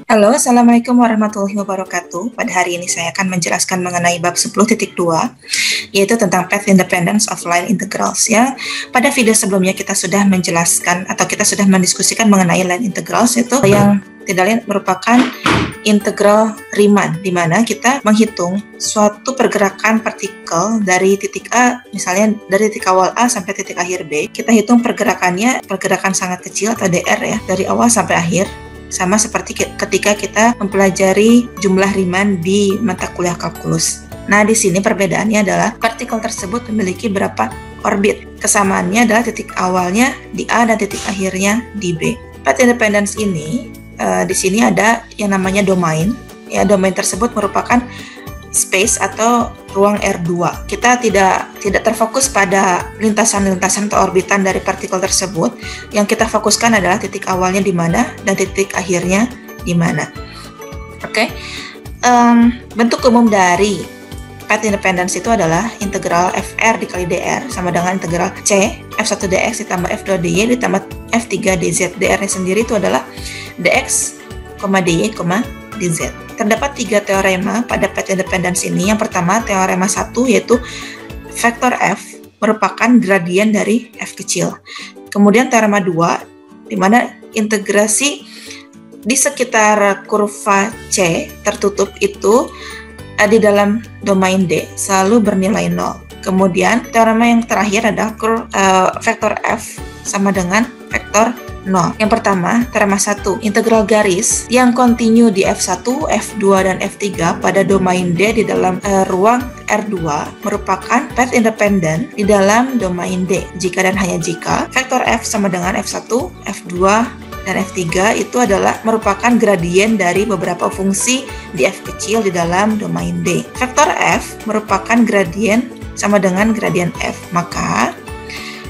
Halo, Assalamualaikum warahmatullahi wabarakatuh. Pada hari ini saya akan menjelaskan mengenai bab 10.2, yaitu tentang path independence of line integrals ya. Pada video sebelumnya kita sudah menjelaskan atau kita sudah mendiskusikan mengenai line integrals, yaitu yang tidak lain merupakan integral Riemann, di mana kita menghitung suatu pergerakan partikel dari titik A, misalnya dari titik awal A sampai titik akhir B. Kita hitung pergerakannya, pergerakan sangat kecil atau dr ya, dari awal sampai akhir. Sama seperti ketika kita mempelajari jumlah Riemann di mata kuliah kalkulus. Nah, di sini perbedaannya adalah partikel tersebut memiliki berapa orbit. Kesamaannya adalah titik awalnya di A dan titik akhirnya di B. Path independence ini di sini ada yang namanya domain. Ya, domain tersebut merupakan space atau ruang R2. Kita tidak terfokus pada lintasan-lintasan atau orbitan dari partikel tersebut. Yang kita fokuskan adalah titik awalnya di mana dan titik akhirnya di mana. Oke. Bentuk umum dari path independence itu adalah integral Fr dikali dr sama dengan integral C F1 dx ditambah F2 dy ditambah F3 dz. Dr-nya sendiri itu adalah dx, dy, dz. Terdapat 3 teorema pada path independence ini. Yang pertama, teorema 1, yaitu vektor F merupakan gradien dari F kecil. Kemudian teorema 2, di mana integrasi di sekitar kurva C tertutup itu di dalam domain D selalu bernilai 0. Kemudian teorema yang terakhir adalah vektor F sama dengan vektor 0. Yang pertama, teorema 1, integral garis yang kontinu di F1, F2, dan F3 pada domain D di dalam ruang R2 merupakan path independent di dalam domain D. Jika dan hanya jika vektor F sama dengan F1, F2, dan F3 itu adalah merupakan gradien dari beberapa fungsi di F kecil di dalam domain D. Vektor F merupakan gradien sama dengan gradien F, maka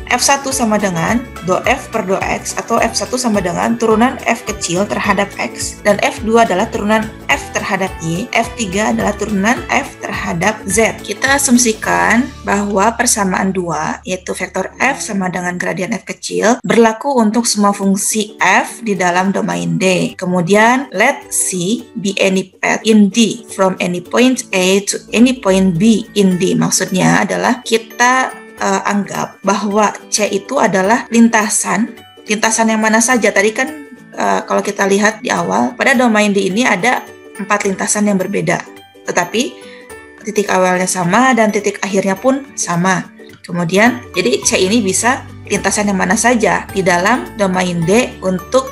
F1 sama dengan do F per do X, atau F1 sama dengan turunan F kecil terhadap X, dan F2 adalah turunan F terhadap Y, F3 adalah turunan F terhadap Z. Kita asumsikan bahwa persamaan 2, yaitu vektor F sama dengan gradien F kecil, berlaku untuk semua fungsi F di dalam domain D. Kemudian, let C be any path in D from any point A to any point B in D. Maksudnya adalah kita anggap bahwa C itu adalah lintasan yang mana saja. Tadi kan kalau kita lihat di awal, pada domain D ini ada 4 lintasan yang berbeda, tetapi titik awalnya sama dan titik akhirnya pun sama. Kemudian jadi C ini bisa lintasan yang mana saja di dalam domain D untuk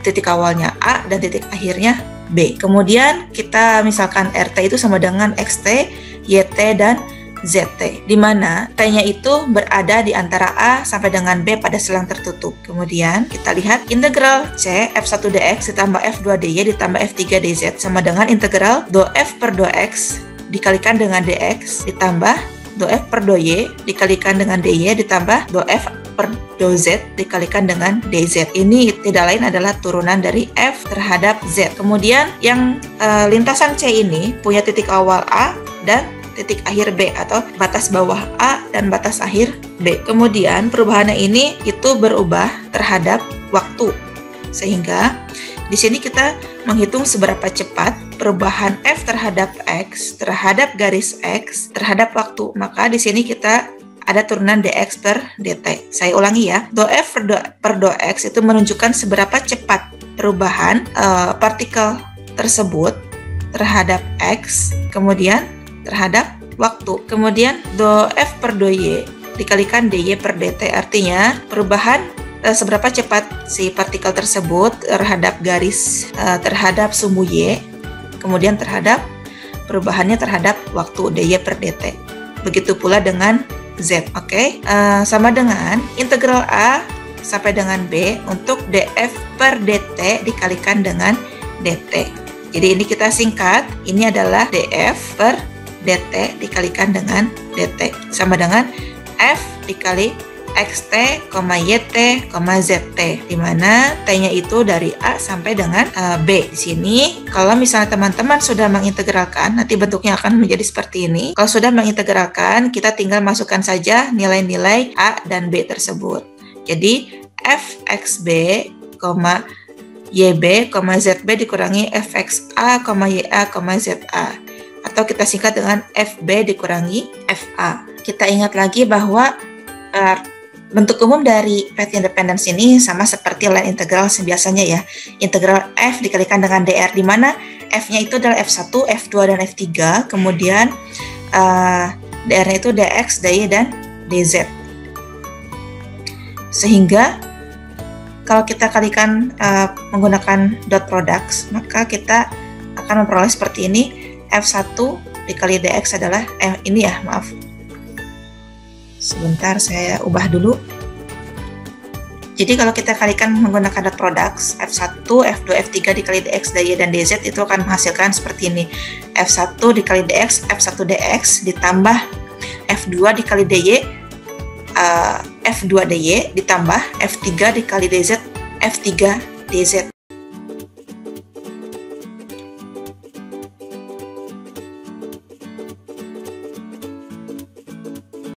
titik awalnya A dan titik akhirnya B. Kemudian kita misalkan RT itu sama dengan XT, YT, dan ZT, di mana T-nya itu berada di antara A sampai dengan B pada selang tertutup. Kemudian kita lihat integral C F1 dx ditambah F2 dy ditambah F3 dz sama dengan integral do F per do X dikalikan dengan dx ditambah do F per do Y dikalikan dengan dy ditambah do F per do Z dikalikan dengan dz. Ini tidak lain adalah turunan dari F terhadap Z. Kemudian yang lintasan C ini punya titik awal A dan titik akhir B, atau batas bawah A dan batas akhir B. Kemudian perubahannya ini itu berubah terhadap waktu, sehingga di sini kita menghitung seberapa cepat perubahan F terhadap X terhadap garis X terhadap waktu. Maka di sini kita ada turunan dx per dt. Saya ulangi ya, do F per do X itu menunjukkan seberapa cepat perubahan partikel tersebut terhadap X, kemudian terhadap waktu. Kemudian do F per do Y dikalikan dy per dt, artinya perubahan seberapa cepat si partikel tersebut terhadap garis terhadap sumbu Y, kemudian terhadap perubahannya terhadap waktu dy per dt. Begitu pula dengan Z. Oke. Sama dengan integral A sampai dengan B untuk df per dt dikalikan dengan dt. Jadi ini kita singkat, ini adalah df per dt dikalikan dengan dt sama dengan f dikali xt, yt, zt, di mana t-nya itu dari A sampai dengan B. Di sini kalau misalnya teman-teman sudah mengintegralkan, nanti bentuknya akan menjadi seperti ini. Kalau sudah mengintegralkan, kita tinggal masukkan saja nilai-nilai A dan B tersebut. Jadi fxb, YB, ZB dikurangi FXA, YA, ZA. Atau kita singkat dengan FB dikurangi FA. Kita ingat lagi bahwa bentuk umum dari path independence ini sama seperti line integral biasanya ya. Integral F dikalikan dengan DR, di mana F-nya itu adalah F1, F2, dan F3. Kemudian DR-nya itu DX, DY, dan DZ. Sehingga kalau kita kalikan menggunakan dot products, maka kita akan memperoleh seperti ini. F1 dikali DX adalah, ini ya, maaf. Sebentar, saya ubah dulu. Jadi kalau kita kalikan menggunakan dot products, F1, F2, F3 dikali DX, DY, dan DZ itu akan menghasilkan seperti ini. F1 dikali DX, F1 DX ditambah F2 dikali DY, F2 DY ditambah F3 dikali DZ, F3 DZ.